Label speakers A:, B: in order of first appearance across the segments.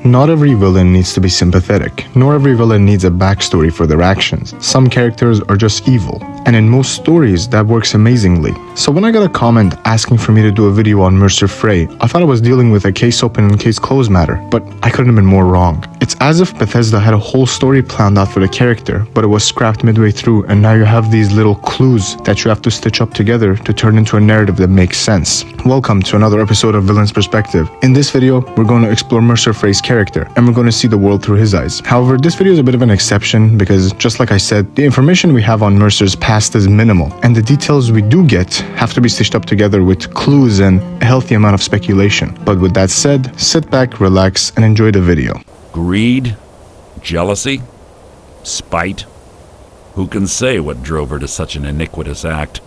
A: Not every villain needs to be sympathetic, nor every villain needs a backstory for their actions. Some characters are just evil, and in most stories that works amazingly. So when I got a comment asking for me to do a video on Mercer Frey, I thought I was dealing with a case open and case closed matter, but I couldn't have been more wrong. It's as if Bethesda had a whole story planned out for the character, but it was scrapped midway through, and now you have these little clues that you have to stitch up together to turn into a narrative that makes sense. Welcome to another episode of Villain's Perspective. In this video, we're going to explore Mercer Frey's character, and we're going to see the world through his eyes. However, this video is a bit of an exception because, just like I said, the information we have on Mercer's past is minimal, and the details we do get have to be stitched up together with clues and a healthy amount of speculation. But with that said, sit back, relax, and enjoy the video.
B: Greed? Jealousy? Spite? Who can say what drove her to such an iniquitous act?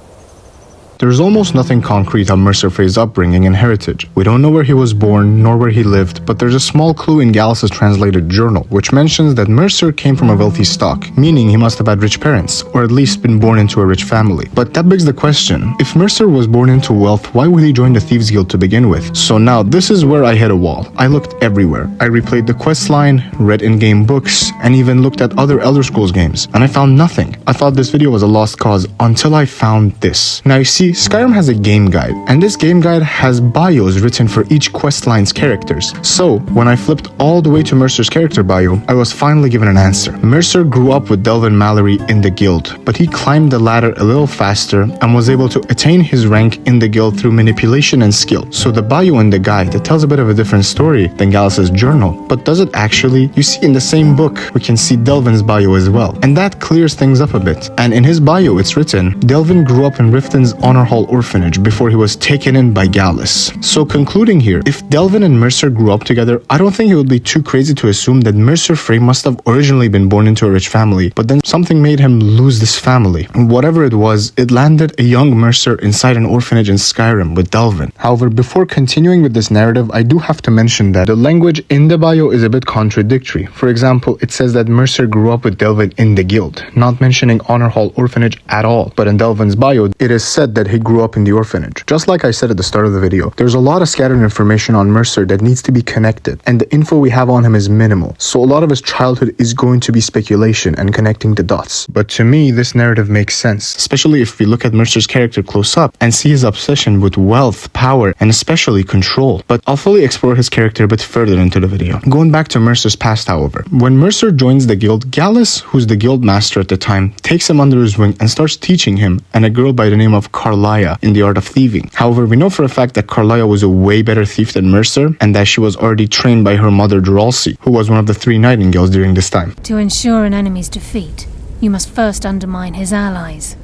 A: There's almost nothing concrete on Mercer Frey's upbringing and heritage. We don't know where he was born, nor where he lived, but there's a small clue in Gallus's translated journal, which mentions that Mercer came from a wealthy stock, meaning he must have had rich parents, or at least been born into a rich family. But that begs the question, if Mercer was born into wealth, why would he join the Thieves Guild to begin with? So now, this is where I hit a wall. I looked everywhere. I replayed the quest line, read in-game books, and even looked at other Elder Scrolls games, and I found nothing. I thought this video was a lost cause until I found this. Now you see, Skyrim has a game guide, and this game guide has bios written for each questline's characters. So, when I flipped all the way to Mercer's character bio, I was finally given an answer. Mercer grew up with Delvin Mallory in the guild, but he climbed the ladder a little faster and was able to attain his rank in the guild through manipulation and skill. So the bio in the guide, it tells a bit of a different story than Gallus's journal, but does it actually? You see, in the same book, we can see Delvin's bio as well, and that clears things up a bit. And in his bio, it's written, Delvin grew up in Riften's Honor Hall orphanage before he was taken in by Gallus. So concluding here, if Delvin and Mercer grew up together, I don't think it would be too crazy to assume that Mercer Frey must have originally been born into a rich family, but then something made him lose this family. And whatever it was, it landed a young Mercer inside an orphanage in Skyrim with Delvin. However, before continuing with this narrative, I do have to mention that the language in the bio is a bit contradictory. For example, it says that Mercer grew up with Delvin in the guild, not mentioning Honor Hall orphanage at all. But in Delvin's bio, it is said that he grew up in the orphanage. Just like I said at the start of the video, there's a lot of scattered information on Mercer that needs to be connected, and the info we have on him is minimal. So a lot of his childhood is going to be speculation and connecting the dots. But to me, this narrative makes sense, especially if we look at Mercer's character close up and see his obsession with wealth, power, and especially control. But I'll fully explore his character a bit further into the video. Going back to Mercer's past, however, when Mercer joins the guild, Gallus, who's the guild master at the time, takes him under his wing and starts teaching him and a girl by the name of Carlia in the art of thieving. However, we know for a fact that Carlia was a way better thief than Mercer, and that she was already trained by her mother Dralsi, who was one of the 3 Nightingales during this time.
C: To ensure an enemy's defeat, you must first undermine his allies.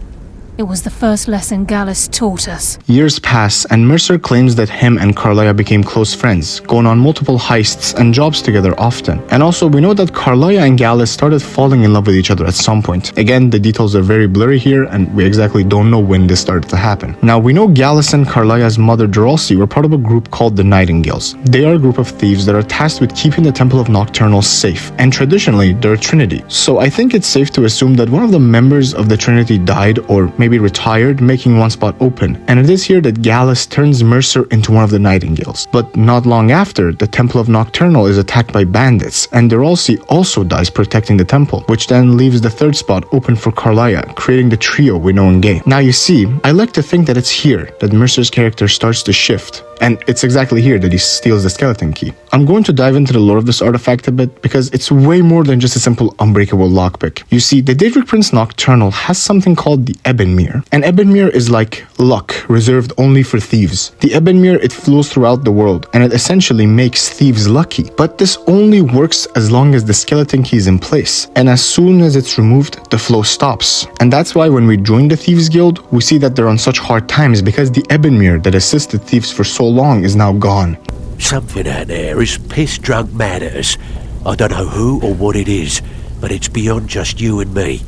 C: It was the first lesson Gallus taught us.
A: Years pass, and Mercer claims that him and Carlia became close friends, going on multiple heists and jobs together often. And also, we know that Carlia and Gallus started falling in love with each other at some point. Again, the details are very blurry here, and we exactly don't know when this started to happen. Now, we know Gallus and Carlia's mother Dralsi were part of a group called the Nightingales. They are a group of thieves that are tasked with keeping the Temple of Nocturnal safe, and traditionally, they're a trinity. So I think it's safe to assume that one of the members of the trinity died, or maybe retired, making one spot open. And it is here that Gallus turns Mercer into one of the Nightingales. But not long after, the Temple of Nocturnal is attacked by bandits, and Dralsi also dies protecting the temple, which then leaves the 3rd spot open for Carlia, creating the trio we know in game. Now you see, I like to think that it's here that Mercer's character starts to shift, and it's exactly here that he steals the skeleton key. I'm going to dive into the lore of this artifact a bit, because it's way more than just a simple unbreakable lockpick. You see, the Daedric Prince Nocturnal has something called the Ebonmere, and Ebonmere is like luck, reserved only for thieves. The Ebonmere, it flows throughout the world, and it essentially makes thieves lucky. But this only works as long as the skeleton key is in place, and as soon as it's removed, the flow stops. And that's why when we join the Thieves Guild, we see that they're on such hard times, because the Ebonmere that assisted thieves for so long is now gone.
D: Something out there is piss-drunk mad at us. I don't know who or what it is, but it's beyond just you and me.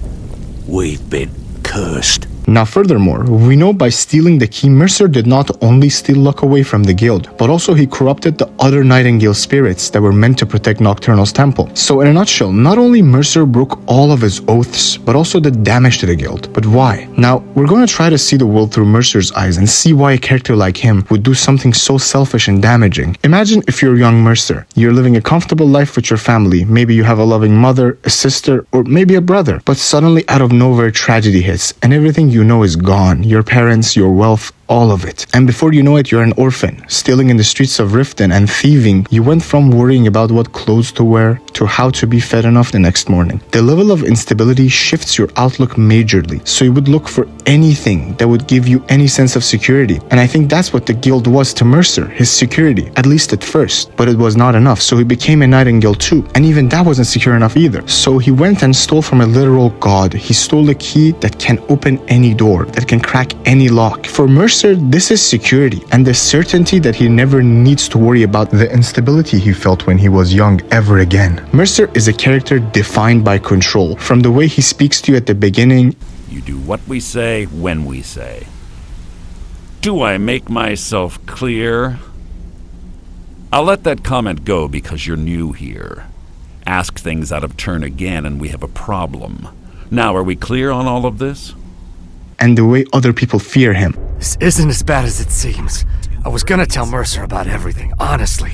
D: We've been cursed.
A: Now furthermore, we know by stealing the key, Mercer did not only steal luck away from the guild, but also he corrupted the other Nightingale spirits that were meant to protect Nocturnal's temple. So in a nutshell, not only Mercer broke all of his oaths, but also did damage to the guild. But why? Now, we're going to try to see the world through Mercer's eyes and see why a character like him would do something so selfish and damaging. Imagine if you're young Mercer. You're living a comfortable life with your family. Maybe you have a loving mother, a sister, or maybe a brother. But suddenly out of nowhere tragedy hits and everything you know is gone. Your parents, your wealth, all of it. And before you know it, you're an orphan, stealing in the streets of Riften and thieving. You went from worrying about what clothes to wear to how to be fed enough the next morning. The level of instability shifts your outlook majorly, so you would look for anything that would give you any sense of security. And I think that's what the guild was to Mercer, his security, at least at first. But it was not enough, so he became a Nightingale too. And even that wasn't secure enough either. So he went and stole from a literal god. He stole a key that can open any door, that can crack any lock. For Mercer, this is security and the certainty that he never needs to worry about the instability he felt when he was young ever again. Mercer is a character defined by control. From the way he speaks to you at the beginning,
B: You do what we say, when we say. Do I make myself clear? I'll let that comment go because you're new here. Ask things out of turn again and we have a problem. Now, are we clear on all of this?
A: and the way other people fear him.
E: This isn't as bad as it seems. I was gonna tell Mercer about everything, honestly.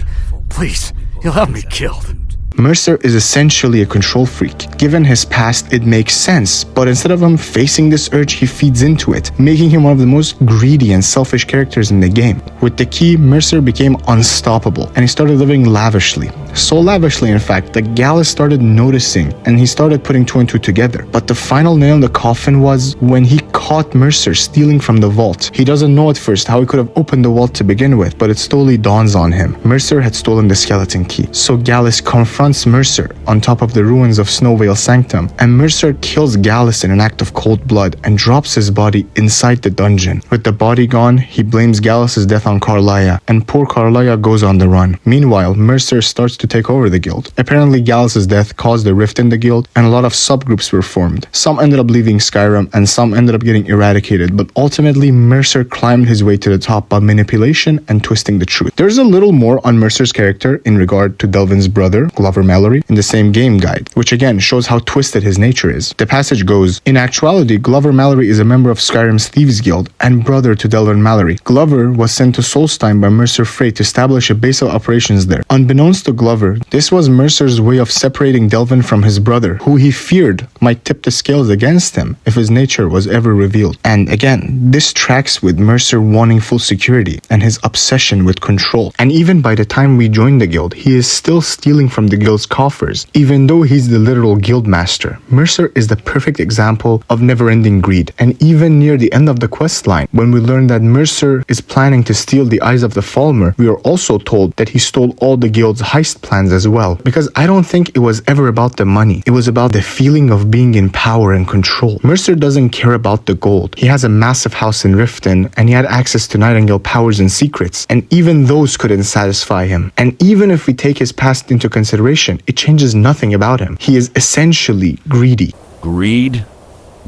E: Please, he'll have me killed.
A: Mercer is essentially a control freak. Given his past, it makes sense, but instead of him facing this urge, he feeds into it, making him one of the most greedy and selfish characters in the game. With the key, Mercer became unstoppable, and he started living lavishly. So lavishly, in fact, that Gallus started noticing, and he started putting two and two together. But the final nail in the coffin was when he caught Mercer stealing from the vault. He doesn't know at first how he could have opened the vault to begin with, but it slowly dawns on him. Mercer had stolen the skeleton key. So Gallus confronts Mercer on top of the ruins of Snowvale Sanctum, and Mercer kills Gallus in an act of cold blood and drops his body inside the dungeon. With the body gone, he blames Gallus's death on Carlia, and poor Carlia goes on the run. Meanwhile, Mercer starts to take over the guild. Apparently, Gallus's death caused a rift in the guild, and a lot of subgroups were formed. Some ended up leaving Skyrim, and some ended up getting eradicated, but ultimately, Mercer climbed his way to the top by manipulation and twisting the truth. There's a little more on Mercer's character in regard to Delvin's brother, Glover Mallory, in the same game guide, which again shows how twisted his nature is. The passage goes, in actuality, Glover Mallory is a member of Skyrim's Thieves Guild and brother to Delvin Mallory. Glover was sent to Solstheim by Mercer Frey to establish a base of operations there. Unbeknownst to Glover, this was Mercer's way of separating Delvin from his brother, who he feared might tip the scales against him if his nature was ever revealed. And again, this tracks with Mercer wanting full security and his obsession with control. And even by the time we join the guild, he is still stealing from the guild's coffers, even though he's the literal guild master. Mercer is the perfect example of never-ending greed. And even near the end of the quest line, when we learn that Mercer is planning to steal the eyes of the Falmer, we are also told that he stole all the guild's heist plans as well. Because I don't think it was ever about the money. It was about the feeling of being in power and control. Mercer doesn't care about the gold. He has a massive house in Riften, and he had access to Nightingale powers and secrets, and even those couldn't satisfy him. And even if we take his past into consideration, it changes nothing about him. He is essentially greedy.
B: Greed?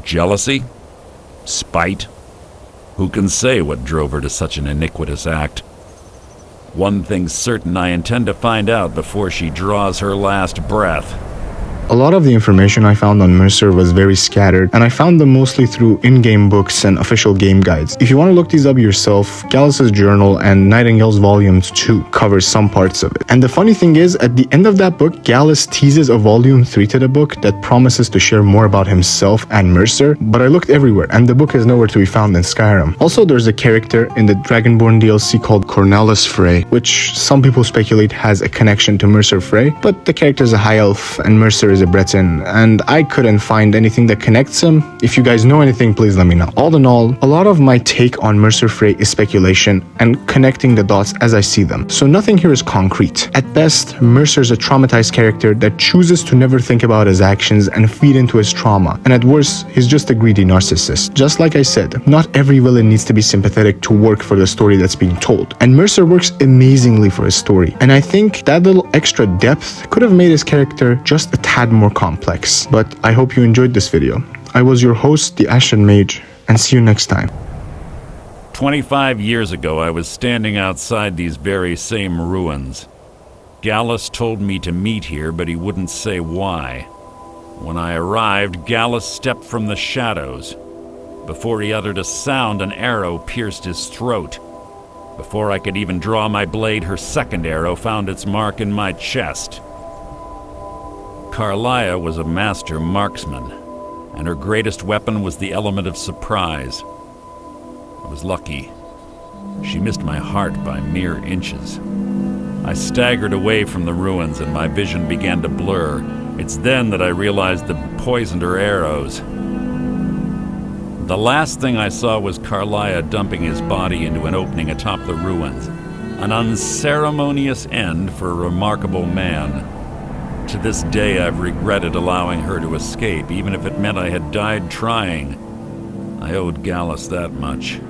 B: Jealousy? Spite? Who can say what drove her to such an iniquitous act? One thing's certain, I intend to find out before she draws her last breath.
A: A lot of the information I found on Mercer was very scattered, and I found them mostly through in-game books and official game guides. If you want to look these up yourself, Gallus's journal and Nightingale's Volumes 2 covers some parts of it. And the funny thing is, at the end of that book, Gallus teases a Volume 3 to the book that promises to share more about himself and Mercer, but I looked everywhere, and the book is nowhere to be found in Skyrim. Also, there's a character in the Dragonborn DLC called Cornelis Frey, which some people speculate has a connection to Mercer Frey, but the character is a high elf, and Mercer is a Breton, and I couldn't find anything that connects him. If you guys know anything, please let me know. All in all, a lot of my take on Mercer Frey is speculation and connecting the dots as I see them, so nothing here is concrete. At best, Mercer's a traumatized character that chooses to never think about his actions and feed into his trauma, and at worst, he's just a greedy narcissist. Just like I said, not every villain needs to be sympathetic to work for the story that's being told, and Mercer works amazingly for his story, and I think that little extra depth could have made his character just a tad more complex. But I hope you enjoyed this video. I was your host, the Ashen Mage. and see you next time.
B: 25 years ago, I was standing outside these very same ruins. Gallus told me to meet here, but he wouldn't say why. When I arrived, Gallus stepped from the shadows. Before he uttered a sound, an arrow pierced his throat. Before I could even draw my blade, her second arrow found its mark in my chest. Carlia was a master marksman, and her greatest weapon was the element of surprise. I was lucky. She missed my heart by mere inches. I staggered away from the ruins and my vision began to blur. It's then that I realized the poisoned her arrows. The last thing I saw was Carlia dumping his body into an opening atop the ruins. An unceremonious end for a remarkable man. To this day I've regretted allowing her to escape, even if it meant I had died trying. I owed Gallus that much.